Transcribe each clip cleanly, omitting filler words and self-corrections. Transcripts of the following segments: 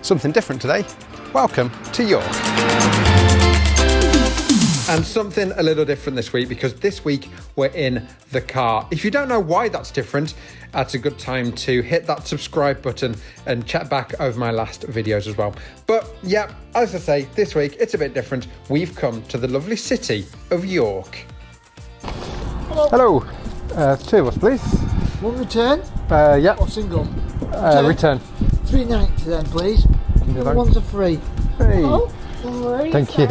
Something different today. Welcome to York. And something a little different this week, because this week we're in the car. If you don't know why that's different, that's a good time to hit that subscribe button and check back over my last videos as well. But yeah, as I say, this week it's a bit different. We've come to the lovely city of York. Hello. Hello, two of us please. One return? Yeah. Or single? Return. £3.90 then please. The other ones are free. Hey. Oh. Thank you.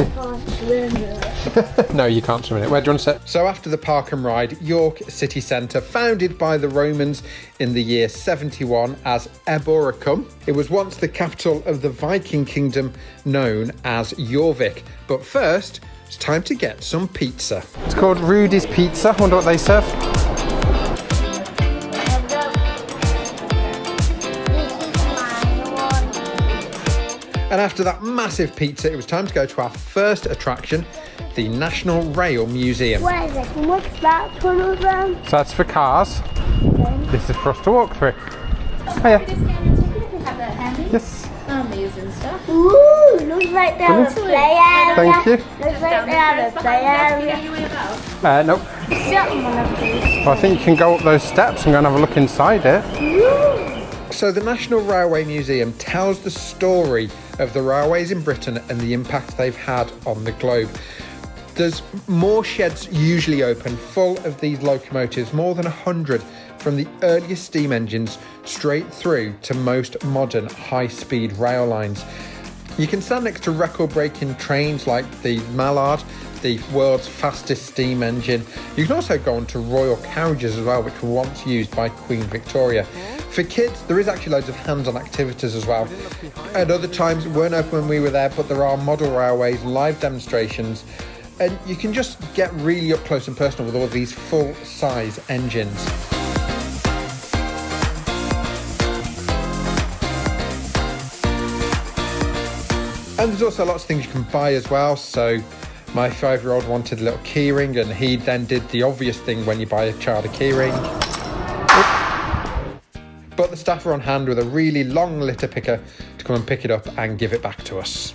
No, you can't swim in it. Where do you want to sit? So after the park and ride, York City Centre, founded by the Romans in the year 71 as Eboracum. It was once the capital of the Viking kingdom known as Jorvik. But first, it's time to get some pizza. It's called Rudy's Pizza. I wonder what they serve. And after that massive pizza, it was time to go to our first attraction, the National Rail Museum. Where is it? What's that one of them? So that's for cars. This is for us to walk through. Can we just get a ticket if we have that handy? Yes. Amazing stuff. Ooh, looks like they have a play area. Thank you. Looks like they have a play area. Nope. Sit on one of these. Well, I think you can go up those steps and go and have a look inside it. Ooh. So the National Railway Museum tells the story of the railways in Britain and the impact they've had on the globe. There's more sheds usually open full of these locomotives, more than 100, from the earliest steam engines straight through to most modern high-speed rail lines. You can stand next to record-breaking trains like the Mallard, the world's fastest steam engine. You can also go onto royal carriages as well, which were once used by Queen Victoria. For kids, there is actually loads of hands-on activities as well. At other times, it weren't open when we were there, but there are model railways, live demonstrations, and you can just get really up close and personal with all these full-size engines. And there's also lots of things you can buy as well. So my 5-year-old wanted a little keyring, and he then did the obvious thing when you buy a child a keyring. But the staff are on hand with a really long litter picker to come and pick it up and give it back to us.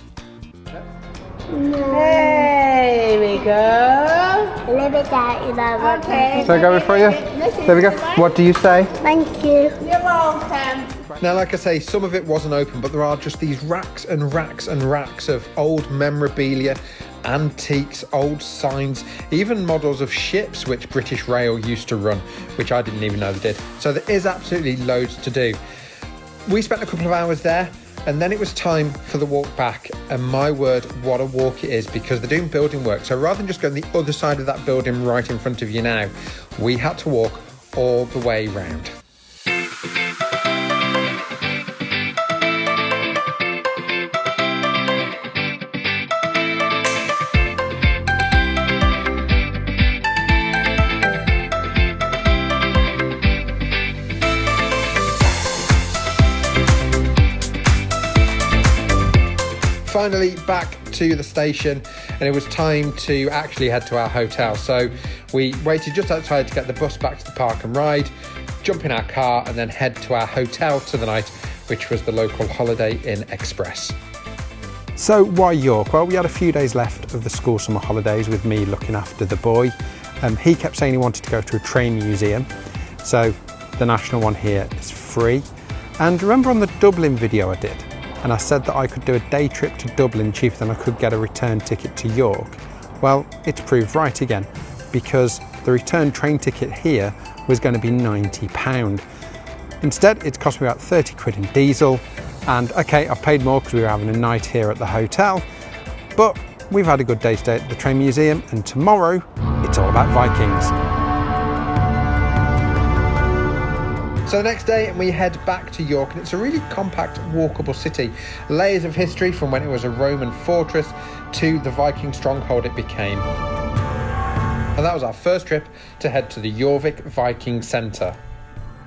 There we go. Let me get you there. Okay. So I go for you? There we go. What do you say? Thank you. You're welcome. Now, like I say, some of it wasn't open, but there are just these racks and racks and racks of old memorabilia, antiques, old signs, even models of ships which British Rail used to run, which I didn't even know they did. So there is absolutely loads to do. We spent a couple of hours there, and then it was time for the walk back. And my word, what a walk it is, because they're doing building work. So rather than just going the other side of that building right in front of you now, we had to walk all the way round. Finally back to the station, and it was time to actually head to our hotel. So we waited just outside to get the bus back to the park and ride, jump in our car and then head to our hotel for the night, which was the local Holiday Inn Express. So why York? Well, we had a few days left of the school summer holidays with me looking after the boy. He kept saying he wanted to go to a train museum, so the national one here is free. And remember on the Dublin video I did, and I said that I could do a day trip to Dublin cheaper than I could get a return ticket to York? Well, it's proved right again, because the return train ticket here was going to be £90. Instead, it's cost me about 30 quid in diesel, and okay, I've paid more because we were having a night here at the hotel, but we've had a good day stay at the train museum, and tomorrow it's all about Vikings. So the next day we head back to York, and it's a really compact, walkable city. Layers of history from when it was a Roman fortress to the Viking stronghold it became. And that was our first trip to head to the Jorvik Viking Centre.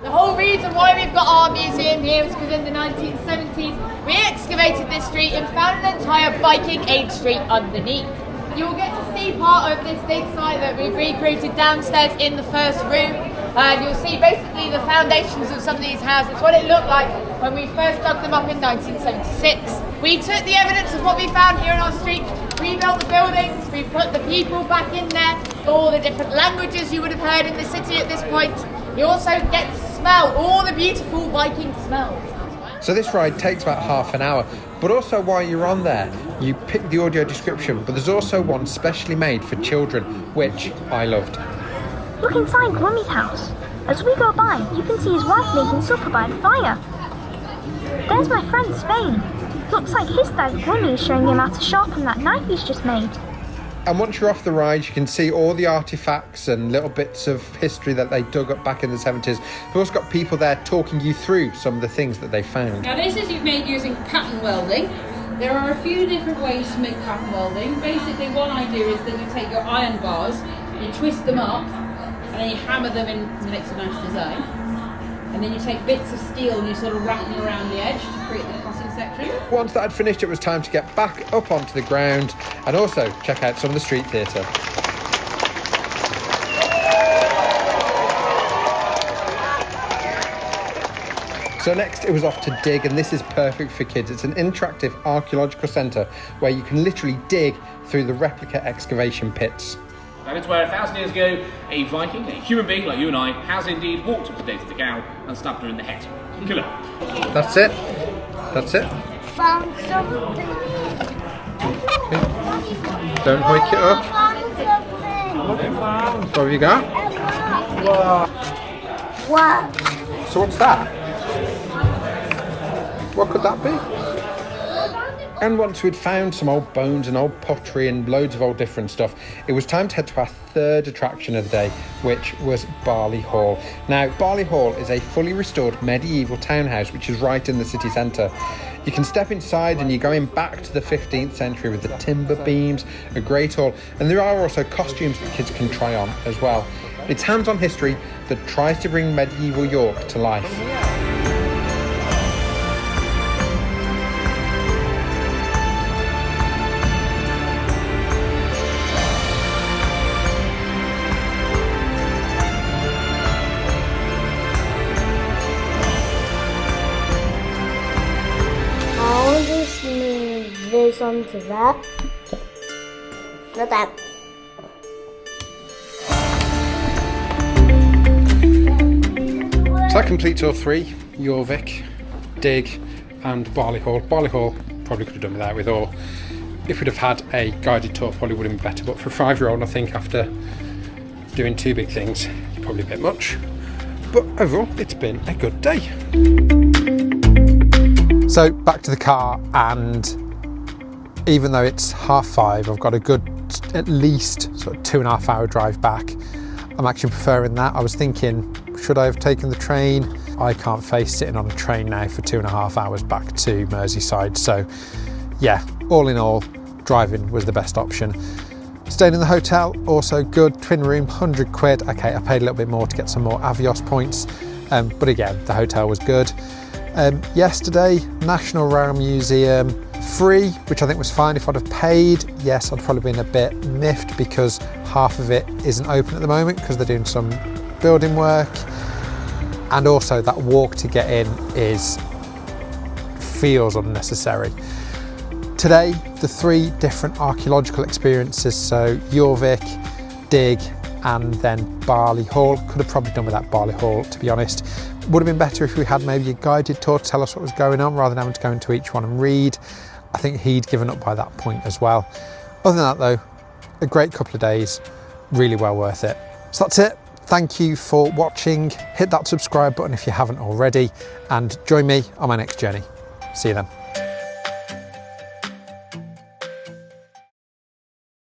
The whole reason why we've got our museum here is because in the 1970s we excavated this street and found an entire Viking age street underneath. You'll get to see part of this big site that we've recreated downstairs in the first room. And you'll see basically the foundations of some of these houses, what it looked like when we first dug them up in 1976. We took the evidence of what we found here in our street, rebuilt the buildings, we put the people back in there, all the different languages you would have heard in the city at this point. You also get to smell all the beautiful Viking smells. So this ride takes about half an hour, but also while you're on there, you pick the audio description, but there's also one specially made for children, which I loved. Look inside Grummy's house. As we go by, you can see his wife making supper by the fire. There's my friend Svein. Looks like his dad Grummy is showing him how to sharpen that knife he's just made. And once you're off the ride, you can see all the artefacts and little bits of history that they dug up back in the 70s. They've also got people there talking you through some of the things that they found. Now this is made using pattern welding. There are a few different ways to make pattern welding. Basically one idea is that you take your iron bars, you twist them up, and then you hammer them in to make a nice design. And then you take bits of steel and you sort of wrap them around the edge to create the crossing section. Once that had finished, it was time to get back up onto the ground and also check out some of the street theatre. So next it was off to dig, and this is perfect for kids. It's an interactive archaeological centre where you can literally dig through the replica excavation pits. That is where 1,000 years ago, a Viking, a human being like you and I, has indeed walked up to Daisy the cow and stabbed her in the head. Kill her. That's it. That's it. Found something. Don't hoik it up. Found something. What have you got? What? So what's that? What could that be? And once we'd found some old bones and old pottery and loads of old different stuff, it was time to head to our third attraction of the day, which was Barley Hall. Now, Barley Hall is a fully restored medieval townhouse, which is right in the city centre. You can step inside and you're going back to the 15th century with the timber beams, a great hall, and there are also costumes that kids can try on as well. It's hands-on history that tries to bring medieval York to life. I'll just move this onto that. Not that. So that completes all three: Jorvik, Dig and Barley Hall. Barley Hall probably could have done without with all. If we'd have had a guided tour, probably would have been better, but for a 5-year-old, I think after doing two big things, it's probably a bit much. But overall, it's been a good day. So back to the car, and even though it's 5:30, I've got a good at least sort of 2.5 hour drive back. I'm actually preferring that. I was thinking, should I have taken the train? I can't face sitting on a train now for 2.5 hours back to Merseyside. So yeah, all in all, driving was the best option. Staying in the hotel, also good. Twin room, 100 quid. Okay, I paid a little bit more to get some more Avios points. But again, the hotel was good. Yesterday, National Rail Museum, free, which I think was fine. If I'd have paid, yes, I'd probably been a bit miffed because half of it isn't open at the moment because they're doing some building work. And also that walk to get in feels unnecessary. Today, the 3 different archaeological experiences, so Jorvik, Dig, and then Barley Hall. Could have probably done without Barley Hall, to be honest. Would have been better if we had maybe a guided tour to tell us what was going on rather than having to go into each one and read. I think he'd given up by that point as well. Other than that though, a great couple of days, really well worth it. So that's it. Thank you for watching. Hit that subscribe button if you haven't already, and join me on my next journey. See you then.